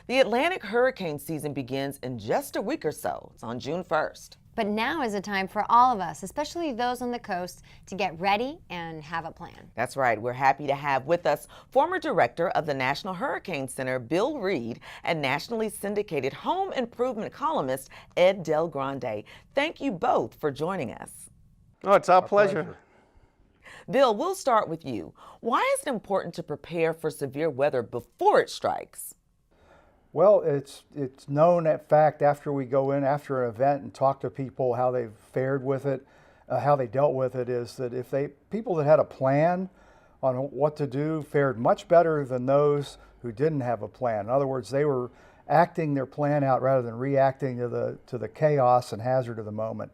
The Atlantic hurricane season begins in just a week or so. It's on June 1st. But now is a time for all of us, especially those on the coast, to get ready and have a plan. That's right. We're happy to have with us former director of the National Hurricane Center, Bill Reed, and nationally syndicated home improvement columnist, Ed Del Grande. Thank you both for joining us. Oh, it's our pleasure. Bill, we'll start with you. Why is it important to prepare for severe weather before it strikes? Well, it's known at fact after we go in after an event and talk to people how they've fared with it, how they dealt with it, is that if people that had a plan on what to do fared much better than those who didn't have a plan. In other words, they were acting their plan out rather than reacting to the chaos and hazard of the moment.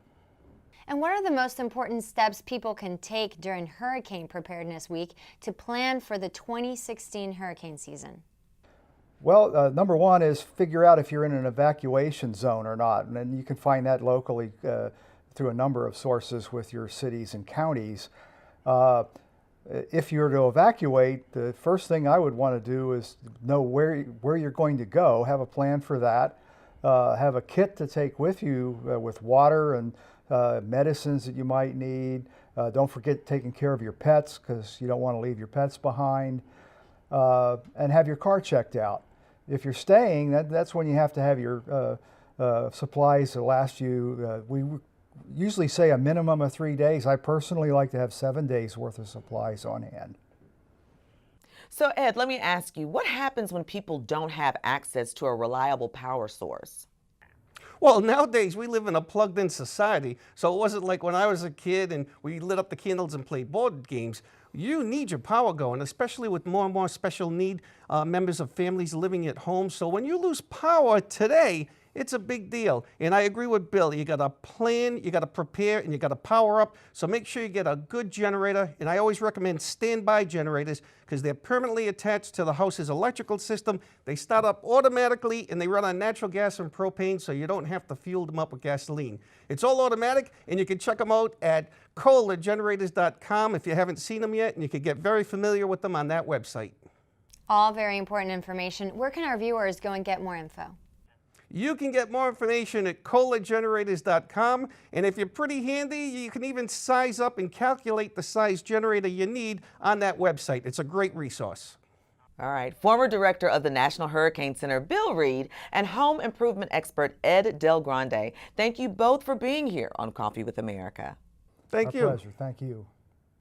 And what are the most important steps people can take during Hurricane Preparedness Week to plan for the 2016 hurricane season? Well, number one is figure out if you're in an evacuation zone or not. And then you can find that locally through a number of sources with your cities and counties. If you're to evacuate, the first thing I would want to do is know where you're going to go, have a plan for that, have a kit to take with you with water and medicines that you might need. Don't forget taking care of your pets, because you don't want to leave your pets behind. And have your car checked out. If you're staying, that's when you have to have your supplies to last you. We usually say a minimum of 3 days. I personally like to have 7 days worth of supplies on hand. So Ed, let me ask you, what happens when people don't have access to a reliable power source? Well, nowadays we live in a plugged-in society, so it wasn't like when I was a kid and we lit up the candles and played board games. You need your power going, especially with more and more special need members of families living at home. So when you lose power today, it's a big deal. And I agree with Bill. You got to plan, you got to prepare, and you got to power up. So make sure you get a good generator. And I always recommend standby generators because they're permanently attached to the house's electrical system. They start up automatically and they run on natural gas and propane, so you don't have to fuel them up with gasoline. It's all automatic, and you can check them out at kohlergenerators.com if you haven't seen them yet, and you can get very familiar with them on that website. All very important information. Where can our viewers go and get more info? You can get more information at kohlergenerators.com, and if you're pretty handy, you can even size up and calculate the size generator you need on that website. It's a great resource. All right. Former director of the National Hurricane Center, Bill Reed, and home improvement expert, Ed Del Grande, thank you both for being here on Coffee with America. Thank you. My pleasure. Thank you.